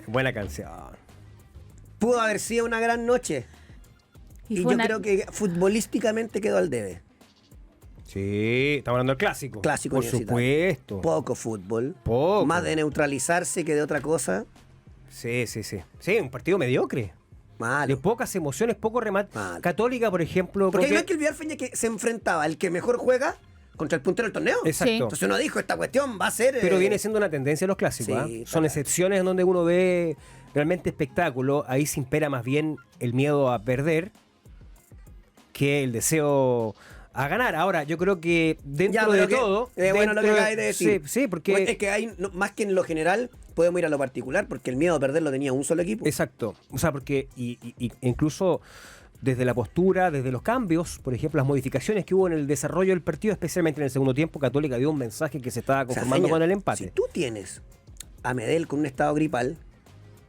Buena canción. Pudo haber sido una gran noche. Y yo creo que futbolísticamente quedó al debe. Sí, estamos hablando del clásico. Clásico por supuesto. Poco fútbol. Poco. Más de neutralizarse que de otra cosa. Sí. Sí, un partido mediocre. Malo. De pocas emociones, poco remate. Malo. Católica, por ejemplo. Porque no hay que olvidar, Feña, que se enfrentaba el que mejor juega contra el puntero del torneo. Exacto. Sí. Entonces uno dijo, esta cuestión va a ser... Pero viene siendo una tendencia en los clásicos. Sí, Son excepciones en donde uno ve realmente espectáculo. Ahí se impera más bien el miedo a perder que el deseo a ganar. Ahora, yo creo que dentro de todo... bueno, lo que acabas de decir. Sí, porque... Pues es que hay, más que en lo general, podemos ir a lo particular, porque el miedo a perder lo tenía un solo equipo. Exacto. O sea, porque y incluso desde la postura, desde los cambios, por ejemplo, las modificaciones que hubo en el desarrollo del partido, especialmente en el segundo tiempo, Católica dio un mensaje que se estaba conformando con el empate. Si tú tienes a Medel con un estado gripal,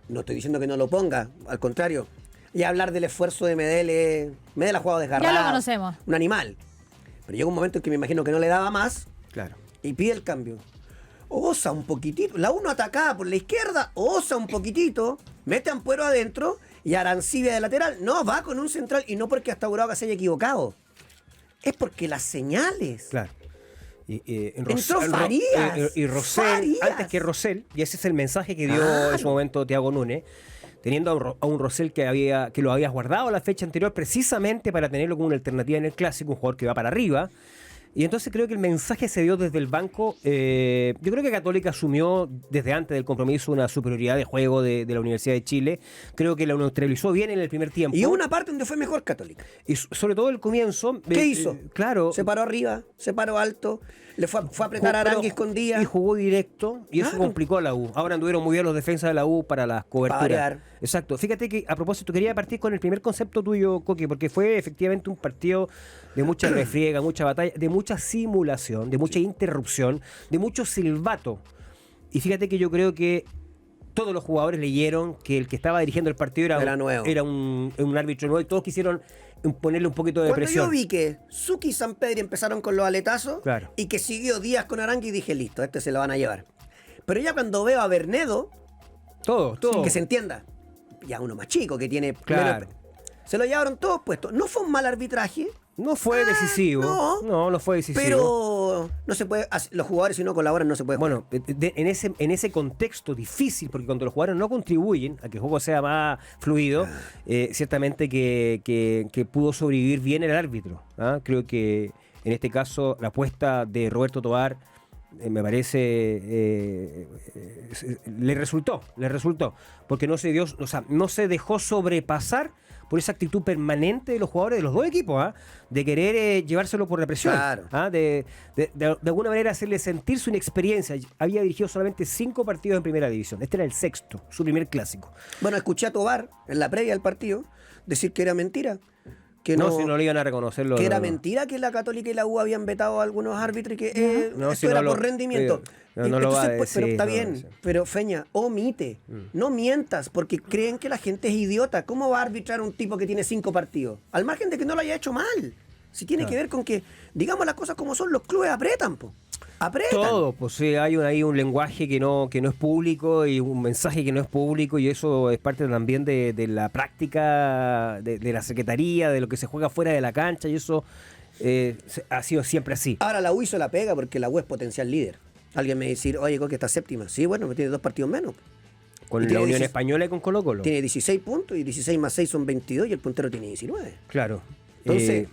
no estoy diciendo que no lo ponga, al contrario. Y hablar del esfuerzo de Medel, Medel ha jugado desgarrado. Ya lo conocemos. Un animal. Pero llega un momento en que me imagino que no le daba más. Claro. Y pide el cambio. Osa un poquitito. La uno atacada por la izquierda, osa un poquitito, mete a Ampuero adentro y Arancibia de lateral. No, va con un central y no porque hasta Uraga se haya equivocado. Es porque las señales. Claro. Entró Farías. Y Rosell, Farías. antes que Rosell, y ese es el mensaje que dio Claro. en su momento Thiago Núñez, teniendo a un Rosell que lo había guardado la fecha anterior precisamente para tenerlo como una alternativa en el clásico, un jugador que va para arriba. Y entonces creo que el mensaje se dio desde el banco. Yo creo que Católica asumió desde antes del compromiso una superioridad de juego de la Universidad de Chile. Creo que la neutralizó bien en el primer tiempo. Y una parte donde fue mejor Católica. Y sobre todo el comienzo. ¿Qué hizo? Claro. Se paró arriba, se paró alto, le fue a apretar a Arangui escondida. Y jugó directo, y eso Claro. complicó a la U. Ahora anduvieron muy bien los defensas de la U para las coberturas. variar. Exacto. Fíjate que, a propósito, quería partir con el primer concepto tuyo, Coqui, porque fue efectivamente un partido de mucha refriega, mucha batalla, de mucha simulación, de mucha interrupción, de mucho silbato. Y fíjate que yo creo que todos los jugadores leyeron que el que estaba dirigiendo el partido Era nuevo. era un árbitro nuevo, y todos quisieron ponerle un poquito de Cuando presión. yo vi que Suki y San Pedro empezaron con los aletazos, Claro. y que siguió Díaz con Arangui, dije, listo, este se lo van a llevar. Pero ya cuando veo a Bernedo, Todos. que se entienda, ya uno más chico que tiene... Claro. Se lo llevaron todos puestos. No fue un mal arbitraje, No fue decisivo. No fue decisivo. pero no se puede... Los jugadores si no colaboran no se puede jugar. Bueno, en ese contexto difícil, porque cuando los jugadores no contribuyen a que el juego sea más fluido, ciertamente que pudo sobrevivir bien el árbitro. ¿Ah? Creo que en este caso la apuesta de Roberto Tobar me parece le resultó, porque no se dejó sobrepasar por esa actitud permanente de los jugadores de los dos equipos, de querer llevárselo por represión, Claro. de alguna manera hacerle sentir su inexperiencia. Había dirigido solamente 5 partidos en primera división, este era el 6º, su primer clásico. Bueno, escuché a Tobar en la previa del partido decir que era mentira. Que Si no le iban a reconocerlo. que era mentira que la Católica y la U habían vetado a algunos árbitros y que esto era por rendimiento. No lo va a decir, pero está no lo va a bien, decir. pero Feña, omite, no mientas, porque creen que la gente es idiota. ¿Cómo va a arbitrar un tipo que tiene 5 partidos? Al margen de que no lo haya hecho mal. Si tiene que ver con que, digamos las cosas como son, los clubes apretan, apretan. Todo, pues sí, hay ahí un lenguaje que no es público y un mensaje que no es público, y eso es parte también de la práctica de la secretaría, de lo que se juega fuera de la cancha, y eso ha sido siempre así. Ahora la U hizo la pega porque la U es potencial líder. Alguien me dice, oye, Coque está séptima. Sí, bueno, tiene 2 partidos menos. Con Y la tiene Unión 16 Española y con Colo-Colo. Tiene 16 puntos y 16 más 6 son 22 y el puntero tiene 19. Claro. Entonces,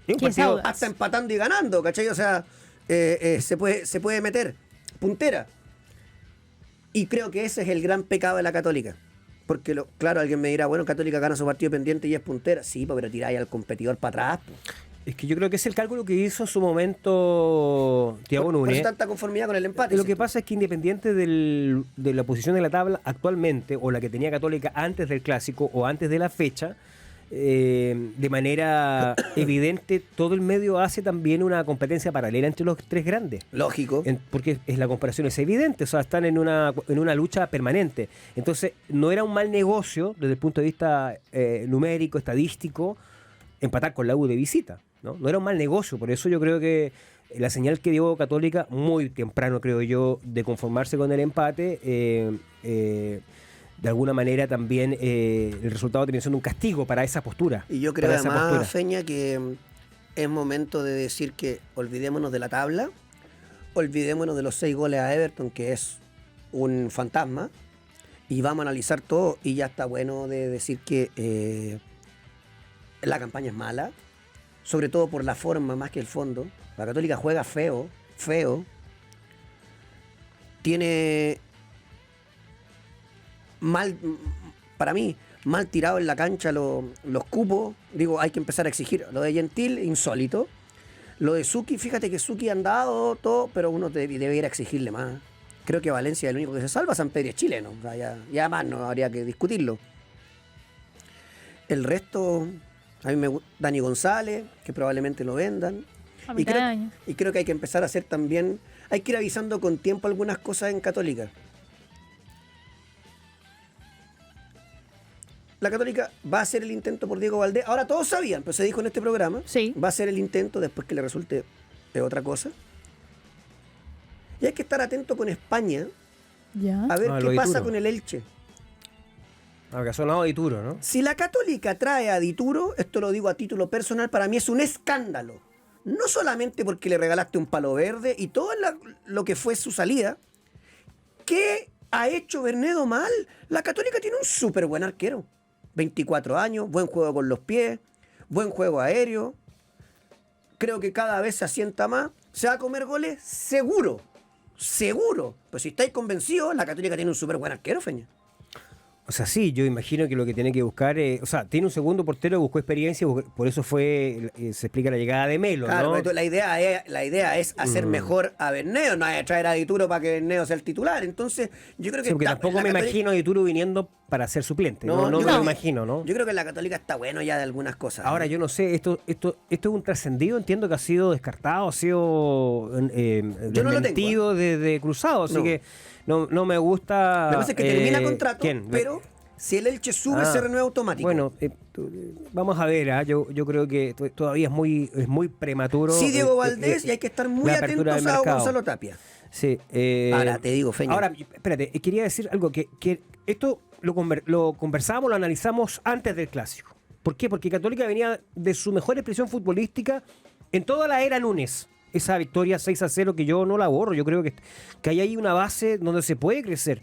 es un ¿Qué partido- sauda? hasta empatando y ganando, ¿cachai? O sea, se puede meter puntera. Y creo que ese es el gran pecado de la Católica. Porque, claro, alguien me dirá, bueno, Católica gana su partido pendiente y es puntera. Sí, pero tiráis al competidor para atrás. Es que yo creo que es el cálculo que hizo en su momento Thiago Por Núñez. eso tanta conformidad con el empate. Lo que pasa es que independiente de la posición de la tabla actualmente, o la que tenía Católica antes del clásico o antes de la fecha, de manera evidente todo el medio hace también una competencia paralela entre los 3 grandes. Lógico. Porque la comparación es evidente, o sea, están en una lucha permanente. Entonces, no era un mal negocio desde el punto de vista numérico, estadístico, empatar con la U de visita. No era un mal negocio, por eso yo creo que la señal que dio Católica, muy temprano creo yo, de conformarse con el empate, de alguna manera también el resultado terminó siendo un castigo para esa postura. Y yo creo además, Feña, que es momento de decir que olvidémonos de la tabla, olvidémonos de los 6 goles a Everton, que es un fantasma, y vamos a analizar todo, y ya está bueno de decir que la campaña es mala, sobre todo por la forma más que el fondo. La Católica juega feo, tiene mal, para mí, mal tirado en la cancha los cupos. Digo, hay que empezar a exigir. Lo de Gentil, insólito. Lo de Suki, fíjate que Suki han dado todo, pero uno debe ir a exigirle más. Creo que Valencia es el único que se salva, San Pedro es chileno. O sea, ya más no habría que discutirlo. El resto, a mí me gusta Dani González, que probablemente lo vendan. Y creo que hay que empezar a hacer también, hay que ir avisando con tiempo algunas cosas en Católica. La Católica va a hacer el intento por Diego Valdés. Ahora todos sabían, pero se dijo en este programa. Sí. Va a hacer el intento después que le resulte otra cosa. Y hay que estar atento con España a ver qué pasa con el Elche. Que ha sonado Dituro, ¿no? Si la Católica trae a Dituro, esto lo digo a título personal, para mí es un escándalo. No solamente porque le regalaste un palo verde y todo lo que fue su salida. ¿Qué ha hecho Bernedo mal? La Católica tiene un súper buen arquero. 24 años, buen juego con los pies, buen juego aéreo. Creo que cada vez se asienta más. ¿Se va a comer goles? Seguro. Pero si estáis convencidos, la Católica tiene un súper buen arquero, Feña. O sea, sí, yo imagino que lo que tiene que buscar es... O sea, tiene un segundo portero, buscó experiencia, por eso se explica la llegada de Melo, claro, ¿no? La idea es hacer mejor a Bernedo, no es traer a Dituro para que Bernedo sea el titular. Entonces, yo creo que... Sí, porque tampoco me imagino a Dituro viniendo para ser suplente. No me lo imagino, ¿no? Yo creo que en la Católica está bueno ya de algunas cosas. Ahora, yo no sé, esto es un trascendido, entiendo que ha sido descartado, ha sido desmentido de Cruzado, así que... No me gusta... Lo que pasa es que termina contrato, ¿quién? Pero si el Elche sube, se renueva automático. Bueno, vamos a ver, yo creo que todavía es muy prematuro. Sí, Diego Valdés, y hay que estar muy atentos a Gonzalo Tapia. Sí. Ahora, te digo, Feña. Ahora, espérate, quería decir algo, que esto lo conversamos, lo analizamos antes del Clásico. ¿Por qué? Porque Católica venía de su mejor expresión futbolística en toda la era Núñez. Esa victoria 6-0 que yo no la borro, yo creo que hay ahí una base donde se puede crecer.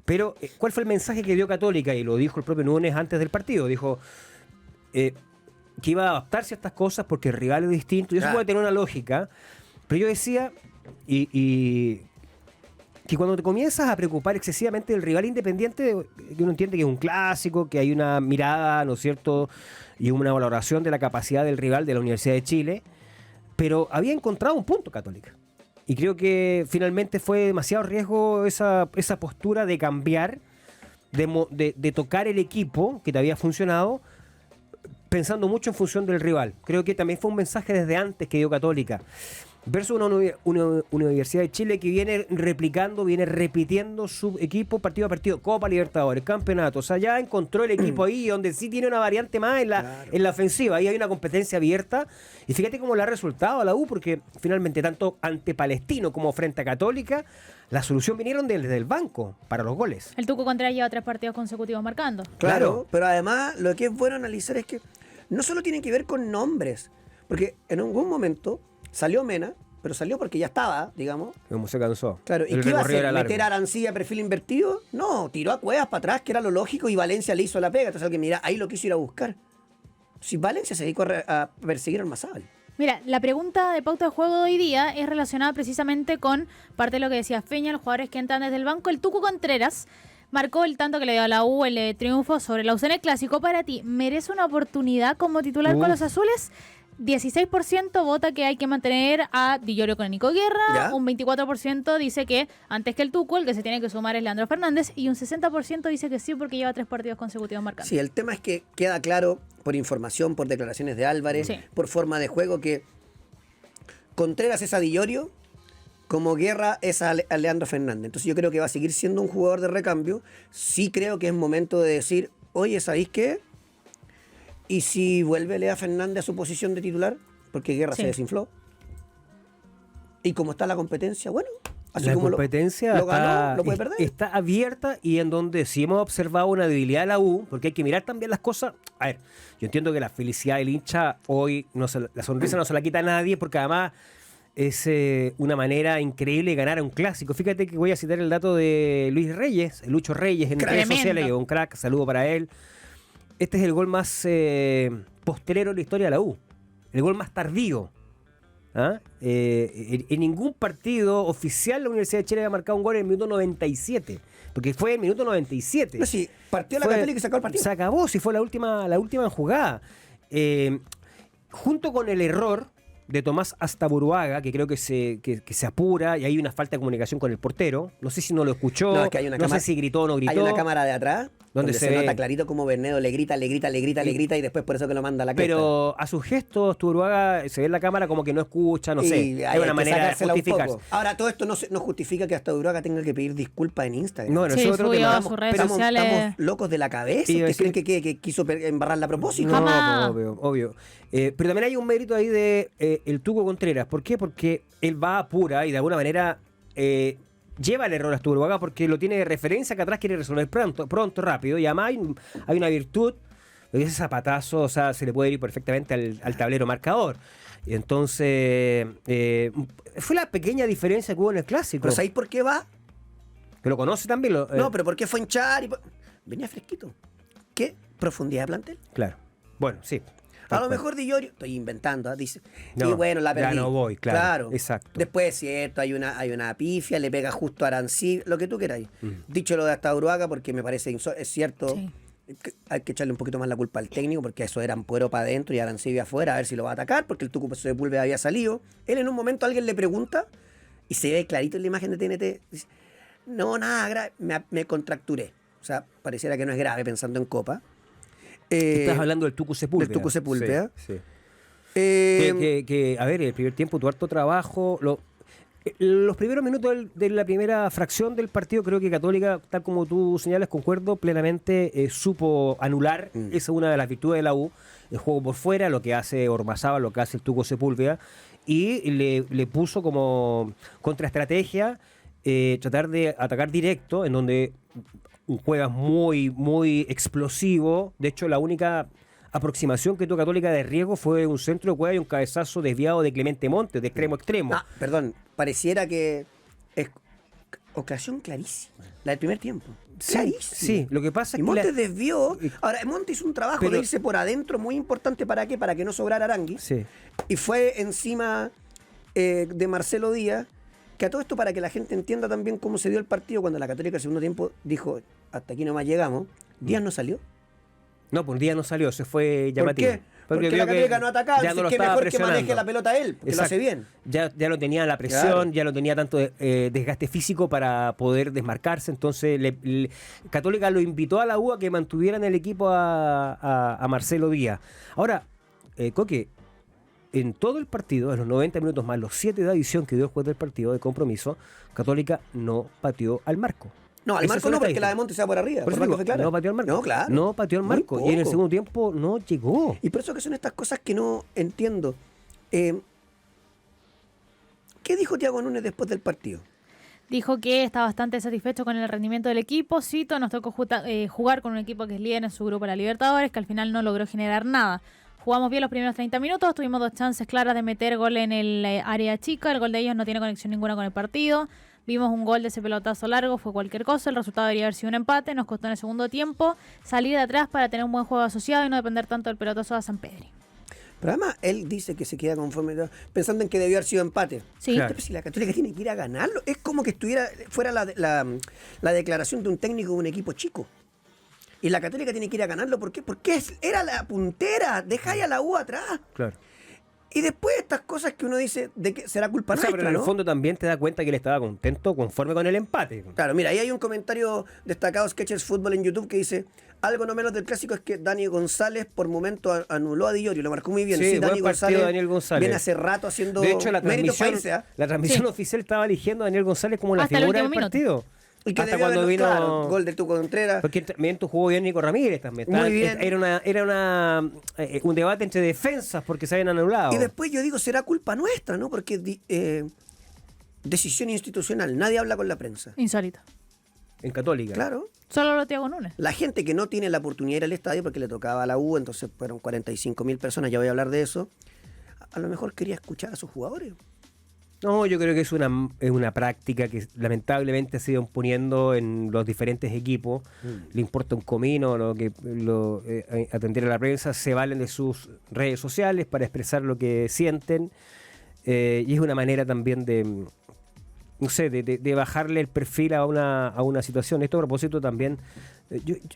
Pero, ¿cuál fue el mensaje que dio Católica? Y lo dijo el propio Núñez antes del partido. Dijo que iba a adaptarse a estas cosas porque el rival es distinto. Y eso puede tener una lógica. Pero yo decía, que cuando te comienzas a preocupar excesivamente del rival independiente, que uno entiende que es un clásico, que hay una mirada, ¿no es cierto?, y una valoración de la capacidad del rival de la Universidad de Chile, pero había encontrado un punto Católica. Y creo que finalmente fue demasiado riesgo esa postura de cambiar, de tocar el equipo que te había funcionado, pensando mucho en función del rival. Creo que también fue un mensaje desde antes que dio Católica. Versus una Universidad de Chile que viene repitiendo su equipo partido a partido, Copa Libertadores, Campeonato. O sea, ya encontró el equipo ahí donde sí tiene una variante más en la ofensiva. Ahí hay una competencia abierta. Y fíjate cómo le ha resultado a la U, porque finalmente tanto ante Palestino como frente a Católica, la solución vinieron desde el banco para los goles. El Tuco Contreras lleva 3 partidos consecutivos marcando. Claro, pero además lo que es bueno analizar es que no solo tiene que ver con nombres, porque en algún momento salió Mena, pero salió porque ya estaba, digamos. Como se cansó. Claro, ¿y qué iba a hacer? ¿Meter a Arancilla a perfil invertido? No, tiró a Cuevas para atrás, que era lo lógico, y Valencia le hizo la pega. Entonces alguien mira, ahí lo quiso ir a buscar. Si Valencia se dedicó a perseguir al Mazábal. Mira, la pregunta de pauta de juego de hoy día es relacionada precisamente con parte de lo que decía Feña, los jugadores que entran desde el banco. El Tuco Contreras marcó el tanto que le dio a la U el triunfo sobre la U en el Clásico. Para ti, ¿merece una oportunidad como titular con los azules? 16% vota que hay que mantener a Di Llorio con Nico Guerra, ¿ya? Un 24% dice que antes que el Tuco, el que se tiene que sumar es Leandro Fernández, y un 60% dice que sí porque lleva 3 partidos consecutivos marcando. Sí, el tema es que queda claro por información, por declaraciones de Álvarez, por forma de juego, que Contreras es a Di Llorio como Guerra es a Leandro Fernández. Entonces yo creo que va a seguir siendo un jugador de recambio. Sí creo que es momento de decir, oye, ¿sabéis qué? ¿Y si vuelve Lea Fernández a su posición de titular? Porque Guerra se desinfló. Y como está la competencia, bueno, así La como competencia lo ganó, lo puede perder. está abierta y en donde sí hemos observado una debilidad de la U, porque hay que mirar también las cosas. A ver, yo entiendo que la felicidad del hincha hoy, la sonrisa no se la quita a nadie, porque además es una manera increíble de ganar a un clásico. Fíjate que voy a citar el dato de Luis Reyes, Lucho Reyes, en redes Tremendo. sociales, que es un crack, saludo para él. Este es el gol más postrero de la historia de la U, el gol más tardío. ¿Ah? En ningún partido oficial la Universidad de Chile había marcado un gol en el minuto 97, porque fue en el minuto 97. No, sí, partió la Fue- Católica y sacó el partido. Se acabó, si fue la última jugada. Junto con el error de Tomás Astaburuaga, que creo que se apura y hay una falta de comunicación con el portero. No sé si no lo escuchó, No, es que hay una no cámara- sé si gritó o no gritó. Hay una cámara de atrás Donde donde se se ve- nota clarito como Bernedo le grita y después por eso que lo manda a la cresta. Pero a sus gestos, Astaburuaga se ve en la cámara como que no escucha, no Y sé. hay Hay una que manera de sacársela un justificarse. poco. Ahora, todo esto no justifica que hasta Uruguay tenga que pedir disculpas en Instagram. No, no, Sí, eso es otro subió tema. a sus redes Pero- sociales. Estamos locos de la cabeza. Iba a ¿Ustedes decir- creen que quiso embarrarla a propósito? No, Jamás. obvio. Pero también hay un mérito ahí de el Tuco Contreras. ¿Por qué? Porque él va a pura y de alguna manera lleva el error a Astaburuaga porque lo tiene de referencia, que atrás quiere resolver pronto, rápido. Y además hay una virtud, lo que ese zapatazo, o sea, se le puede ir perfectamente al tablero marcador. Y entonces, fue la pequeña diferencia que hubo en el Clásico. ¿Pero sabéis por qué va? Que lo conoce también. No, pero ¿por qué fue hinchar? Venía fresquito. ¿Qué? ¿Profundidad de plantel? Claro. Bueno, sí. A lo mejor Di Llorio, estoy inventando, dice. No, y bueno, la ya perdí. no voy, claro, exacto. Después es cierto, hay una pifia, le pega justo a Arancibia, lo que tú queráis. Dicho lo de hasta Uruaga, porque me parece es cierto. Sí. Hay que echarle un poquito más la culpa al técnico, porque eso era Ampuero para adentro y Arancibia afuera, a ver si lo va a atacar, porque el Tuco Sepúlveda había salido. Él en un momento alguien le pregunta, y se ve clarito en la imagen de TNT, dice, no, nada grave, me contracturé. O sea, pareciera que no es grave pensando en Copa. Estás hablando del Tucu Sepúlveda. del Tucu Sepúlveda. Sí, sí. Eh, Que, a ver, el primer tiempo tuvo harto trabajo. Los primeros minutos de la primera fracción del partido, creo que Católica, tal como tú señalas, concuerdo plenamente, supo anular. Esa es una de las virtudes de la U. El juego por fuera, lo que hace Ormazábal, lo que hace el Tuco Sepúlveda. Y le puso como contraestrategia tratar de atacar directo, en donde juegas muy, muy explosivo. De hecho, la única aproximación que tuvo Católica de riesgo fue un centro de cueva y un cabezazo desviado de Clemente Montes, de extremo a extremo. perdón, pareciera que es ocasión clarísima. La del primer tiempo. Sí, Clarísima. sí, lo que pasa Y es que Montes desvió. Ahora, Montes hizo un trabajo Pero- de irse por adentro muy importante. ¿Para qué? Para que no sobrara Arangui. Sí. Y fue encima de Marcelo Díaz. Que a todo esto, para que la gente entienda también cómo se dio el partido, cuando la Católica el segundo tiempo dijo, hasta aquí nomás llegamos, Díaz no salió. No, por día no salió, se fue llamativo. ¿Por qué? Porque vio la que Católica no atacaba. ya Así no lo que estaba mejor que maneje presionando. la pelota él, porque lo hace bien. Ya lo tenía la presión, Claro. ya lo tenía tanto desgaste físico para poder desmarcarse. Entonces, Católica lo invitó a la U a que mantuviera en el equipo a Marcelo Díaz. Ahora, Coque, en todo el partido, en los 90 minutos más los 7 de adición que dio después del partido de compromiso, Católica no pateó al marco. No, al Esa marco fue no, porque estadística. la de Montes se va por arriba. Por eso Por digo, fue clara. no pateó al marco. No, claro. No pateó al Muy marco. Y en el poco. segundo tiempo no llegó. Y por eso que son estas cosas que no entiendo. ¿Qué dijo Thiago Núñez después del partido? Dijo que está bastante satisfecho con el rendimiento del equipo. Cito, nos tocó jugar con un equipo que es líder en su grupo de la Libertadores, que al final no logró generar nada. Jugamos bien los primeros 30 minutos, tuvimos 2 chances claras de meter gol en el área chica. El gol de ellos no tiene conexión ninguna con el partido. Vimos un gol de ese pelotazo largo, fue cualquier cosa. El resultado debería haber sido un empate. Nos costó en el segundo tiempo salir de atrás para tener un buen juego asociado y no depender tanto del pelotazo de San Pedri. Pero además, él dice que se queda conforme, pensando en que debió haber sido empate. Sí. Claro. Pero si la Católica tiene que ir a ganarlo, es como que fuera la declaración de un técnico de un equipo chico. Y la Católica tiene que ir a ganarlo. ¿Por qué? Porque era la puntera. Dejáis a la U atrás. Claro. Y después estas cosas que uno dice de que será culpa O sea, nuestra, pero en el ¿no? fondo también te das cuenta que él estaba contento conforme con el empate. Claro, mira, ahí hay un comentario destacado Sketchers Fútbol en YouTube que dice: algo no menos del clásico es que Dani González por momento anuló a Di Llorio, lo marcó muy bien. Sí, Sí, Dani buen partido González, Daniel González. viene hace rato haciendo De hecho, la méritos transmisión, países, ¿ah? la transmisión Sí. oficial estaba eligiendo a Daniel González como la Hasta el figura del último minuto. partido. Y que Hasta debió cuando haber- vino... claro, gol de Tuco Contreras. Porque también jugó bien Nico Ramírez también. Muy bien. Era un debate entre defensas porque se habían anulado. Y después yo digo, será culpa nuestra, ¿no? Porque decisión institucional. Nadie habla con la prensa. Insólito. En Católica. Claro. Solo lo Thiago Núñez. La gente que no tiene la oportunidad de ir al estadio porque le tocaba a la U, entonces fueron 45.000 personas, ya voy a hablar de eso, a lo mejor quería escuchar a sus jugadores. No, yo creo que es una práctica que lamentablemente se ha ido imponiendo en los diferentes equipos. Le importa un comino atender a la prensa, se valen de sus redes sociales para expresar lo que sienten. Y es una manera también de, no sé, de bajarle el perfil a una situación. Esto a propósito también.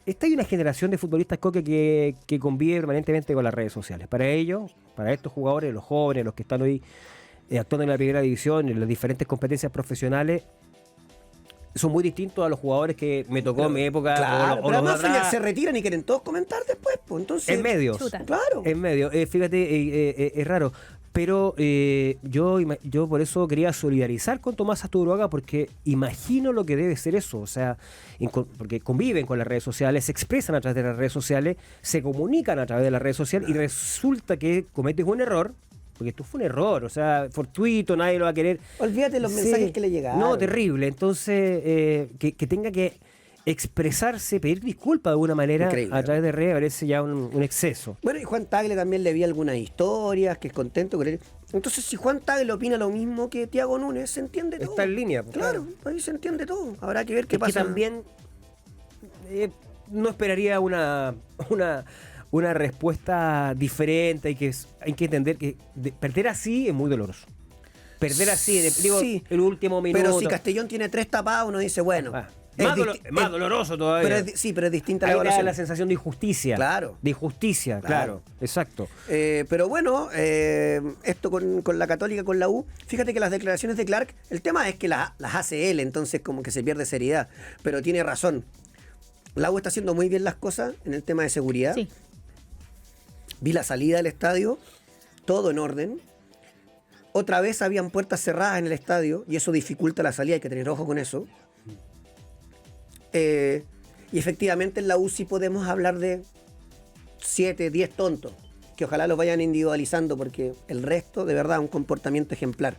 Esta hay una generación de futbolistas, Coque, que convive permanentemente con las redes sociales. Para ellos, para estos jugadores, los jóvenes, los que están hoy actuando en la primera división, en las diferentes competencias profesionales, son muy distintos a los jugadores que me tocó en mi época. Claro, o pero los además atrás. se retiran y quieren todos comentar después, pues entonces... En medios. Chuta. Claro. En medio. Fíjate, es raro. Pero yo por eso quería solidarizar con Tomás Asturbaga, porque imagino lo que debe ser eso. O sea, porque conviven con las redes sociales, se expresan a través de las redes sociales, se comunican a través de las redes sociales y resulta que cometes un error. Porque esto fue un error, o sea, fortuito, nadie lo va a querer. Olvídate los mensajes que le llegaron. No, terrible. Entonces, que tenga que expresarse, pedir disculpas de alguna manera Increíble. a través de redes parece ya un exceso. Bueno, y Juan Tagle también le vi algunas historias, que es contento con él. Entonces, si Juan Tagle opina lo mismo que Thiago Núñez, se entiende todo. Está en línea. Pues, Claro, ahí se entiende todo. Habrá que ver qué Es pasa. que también no esperaría una respuesta diferente. Hay que entender que perder así es muy doloroso. Perder así, Sí, el último minuto. Pero si Castellón tiene 3 tapadas, uno dice, bueno. Más doloroso todavía. Pero sí, pero es distinta la Ahí da evaluación. la sensación de injusticia. Claro. De injusticia, claro. Exacto. Pero bueno, esto con la Católica, con la U, fíjate que las declaraciones de Clark, el tema es que las hace él, entonces como que se pierde seriedad, pero tiene razón. La U está haciendo muy bien las cosas en el tema de seguridad. Sí. Vi la salida del estadio, todo en orden. Otra vez habían puertas cerradas en el estadio y eso dificulta la salida, hay que tener ojo con eso. Y efectivamente en la U sí podemos hablar de 7, 10 tontos, que ojalá los vayan individualizando porque el resto de verdad un comportamiento ejemplar.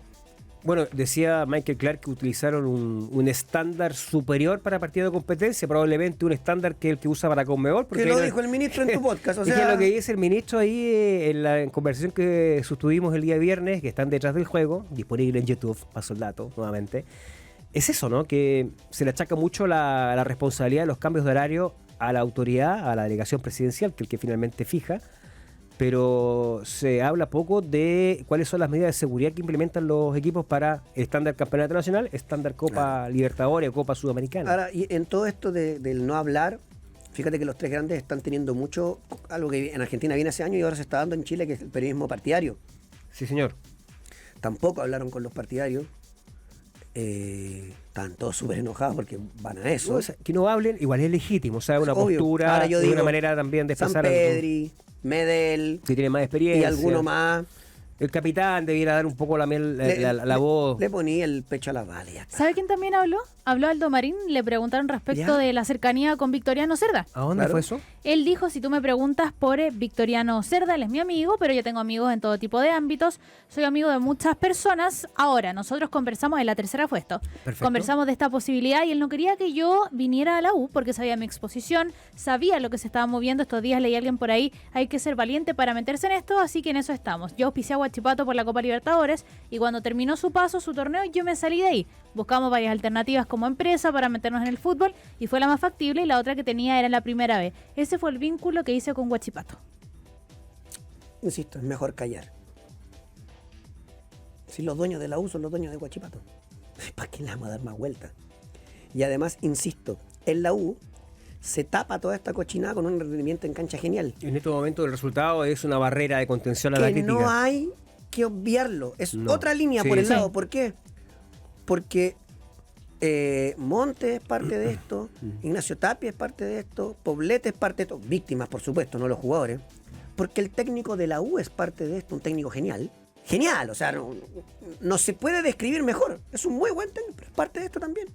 Bueno, decía Michael Clark que utilizaron un estándar superior para partido de competencia, probablemente un estándar que el que usa para Conmebol. Que lo dijo el ministro en tu podcast. O Es sea, que lo que dice el ministro ahí en la conversación que sostuvimos el día viernes, que están detrás del juego, disponible en YouTube, paso el dato nuevamente, es eso, ¿no? Que se le achaca mucho la responsabilidad de los cambios de horario a la autoridad, a la delegación presidencial, que es el que finalmente fija, pero se habla poco de cuáles son las medidas de seguridad que implementan los equipos para el estándar Campeonato Nacional, estándar Copa Libertadores o Copa Sudamericana. ahora, y en todo esto del no hablar, fíjate que los tres grandes están teniendo mucho, algo que en Argentina viene hace años y ahora se está dando en Chile, que es el periodismo partidario. Sí, señor. Tampoco hablaron con los partidarios. Estaban todos súper enojados porque van a eso. No, o sea, que no hablen, igual es legítimo, o sea, una Obvio. postura, Ahora yo de digo, una manera también de San expresar Pedri, Medel si tiene más experiencia. y alguno más. El capitán debiera dar un poco la voz. Le ponía el pecho a la bala y ya está. ¿Sabe quién también habló? Habló Aldo Marín, le preguntaron respecto ¿Ya? de la cercanía con Victoriano Cerda. ¿A dónde Claro. fue eso? Él dijo, si tú me preguntas por Victoriano Cerda, él es mi amigo, pero yo tengo amigos en todo tipo de ámbitos, soy amigo de muchas personas. Ahora, nosotros conversamos, en la tercera fue esto, Perfecto. conversamos de esta posibilidad y él no quería que yo viniera a la U porque sabía mi exposición, sabía lo que se estaba moviendo. Estos días leí a alguien por ahí, hay que ser valiente para meterse en esto, así que en eso estamos. Yo auspicié a Huachipato por la Copa Libertadores y cuando terminó su paso, su torneo, yo me salí de ahí. Buscamos varias alternativas como empresa para meternos en el fútbol y fue la más factible y la otra que tenía era la primera vez. Ese fue el vínculo que hice con Huachipato. Insisto, es mejor callar. Si los dueños de la U son los dueños de Huachipato, ¿para qué le vamos a dar más vueltas? Y además, insisto, en la U se tapa toda esta cochinada con un rendimiento en cancha genial. En este momento el resultado es una barrera de contención a la Que crítica. no hay que obviarlo. Es No. otra línea Sí, por el sí. lado. ¿Por qué? Porque Montes es parte de esto, Ignacio Tapia es parte de esto, Poblete es parte de esto, víctimas por supuesto, no los jugadores, porque el técnico de la U es parte de esto, un técnico genial. Genial, o sea, no se puede describir mejor. Es un muy buen técnico, pero es parte de esto también.